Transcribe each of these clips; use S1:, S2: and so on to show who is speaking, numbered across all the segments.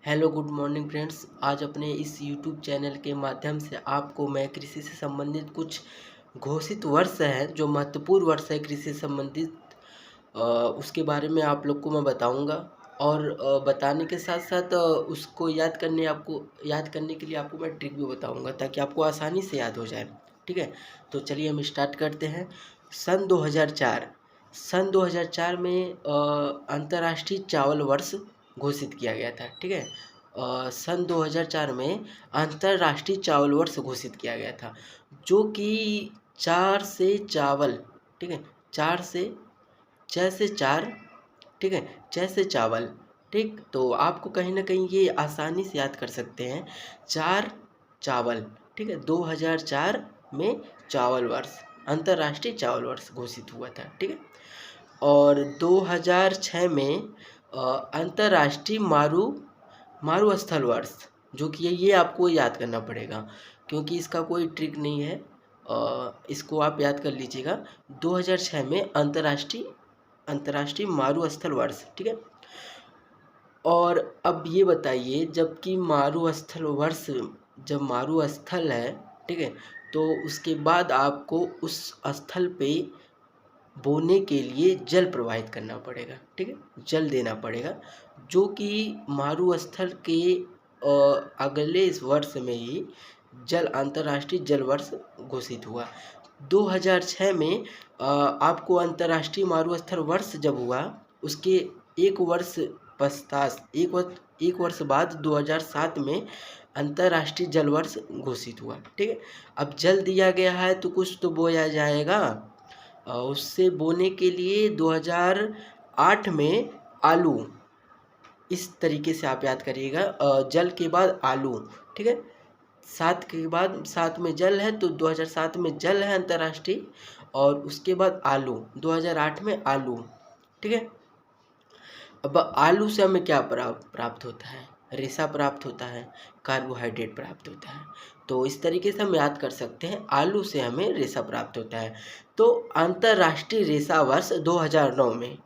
S1: Hello good morning friends. आज अपने इस यूट्यूब चैनल के माध्यम से आपको मैं कृषि से संबंधित कुछ घोषित वर्ष हैं जो महत्वपूर्ण वर्ष है कृषि से संबंधित, उसके बारे में आप लोग को मैं बताऊंगा। और बताने के साथ साथ उसको आपको याद करने के लिए आपको मैं ट्रिक भी बताऊंगा ताकि आपको आसानी से याद हो जाए। ठीक है, तो चलिए हम स्टार्ट करते हैं। सन 2004 सन 2004 में अंतर्राष्ट्रीय चावल वर्ष घोषित किया गया था। ठीक है, सन 2004 में अंतर्राष्ट्रीय चावल वर्ष घोषित किया गया था, जो कि चार से चावल, ठीक है, चार से छः से चार, ठीक है, छः से चावल। ठीक, तो आपको कहीं ना कहीं ये आसानी से याद कर सकते हैं। चार चावल, ठीक है, 2004 में चावल वर्ष, अंतर्राष्ट्रीय चावल वर्ष घोषित हुआ था। ठीक है, और 2006 में अंतर्राष्ट्रीय मारुस्थल वर्ष, जो कि ये आपको याद करना पड़ेगा क्योंकि इसका कोई ट्रिक नहीं है। इसको आप याद कर लीजिएगा। 2006 में अंतर्राष्ट्रीय मारुस्थल वर्ष। ठीक है, और अब ये बताइए, जबकि मारुस्थल वर्ष जब मारुस्थल है, ठीक है, तो उसके बाद आपको उस स्थल पे बोने के लिए जल प्रवाहित करना पड़ेगा। ठीक है, जल देना पड़ेगा, जो कि मारुस्थल के अगले इस वर्ष में ही अंतर्राष्ट्रीय जल वर्ष घोषित हुआ। 2006 में आपको अंतर्राष्ट्रीय मारुस्थल वर्ष जब हुआ, उसके एक वर्ष पश्चात एक वर्ष बाद 2007 में अंतर्राष्ट्रीय जल वर्ष घोषित हुआ। ठीक है, अब जल दिया गया है तो कुछ तो बोया जाएगा। उससे बोने के लिए 2008 में आलू, इस तरीके से आप याद करिएगा। जल के बाद आलू, ठीक है, सात के बाद, सात में जल है तो 2007 में जल है अंतर्राष्ट्रीय, और उसके बाद आलू 2008 में आलू। ठीक है, अब आलू से हमें क्या प्राप्त होता है? रेशा प्राप्त होता है, कार्बोहाइड्रेट प्राप्त होता है। तो इस तरीके से हम याद कर सकते हैं, आलू से हमें रेशा प्राप्त होता है। तो अंतर्राष्ट्रीय रेशा वर्ष 2009 में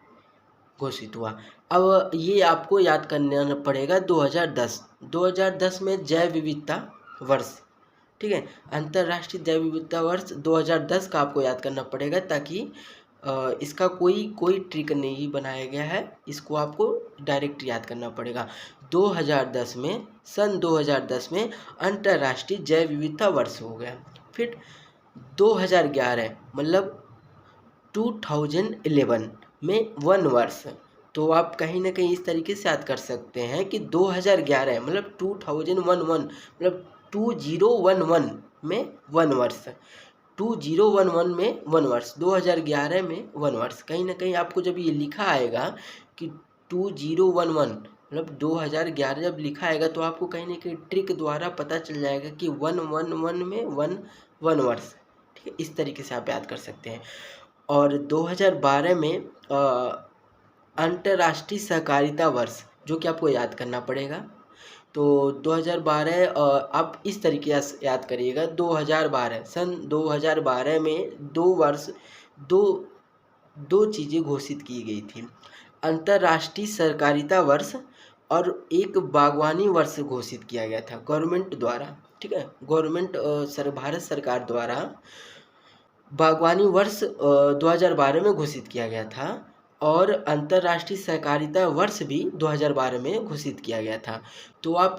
S1: घोषित हुआ। अब ये आपको याद करना पड़ेगा 2010 में जैव विविधता वर्ष। ठीक है, अंतर्राष्ट्रीय जैव विविधता वर्ष 2010 का आपको याद करना पड़ेगा, ताकि इसका कोई ट्रिक नहीं बनाया गया है, इसको आपको डायरेक्ट याद करना पड़ेगा। 2010 में, सन 2010 में अंतर्राष्ट्रीय जैव विविधता वर्ष हो गया। फिर 2011 मतलब 2011 में वन वर्ष। तो आप कहीं ना कहीं इस तरीके से याद कर सकते हैं कि 2011 मतलब 2011 मतलब 2011 में वन वर्ष, 2011 में वन वर्ष, 2011 में वन वर्ष। कहीं ना कहीं आपको जब ये लिखा आएगा कि 2011 मतलब 2011 जब लिखा आएगा, तो आपको कहीं ना कहीं ट्रिक द्वारा पता चल जाएगा कि 111 में वन वर्ष। ठीक है, इस तरीके से आप याद कर सकते हैं। और 2012 में अंतर्राष्ट्रीय सहकारिता वर्ष, जो कि आपको याद करना पड़ेगा। तो 2012 आप इस तरीके से याद करिएगा। 2012 सन 2012 में दो चीज़ें घोषित की गई थी, अंतर्राष्ट्रीय सहकारिता वर्ष और एक बागवानी वर्ष घोषित किया गया था गवर्नमेंट द्वारा। ठीक है, भारत सरकार द्वारा बागवानी वर्ष 2012 में घोषित किया गया था, और अंतर्राष्ट्रीय सहकारिता वर्ष भी 2012 में घोषित किया गया था। तो आप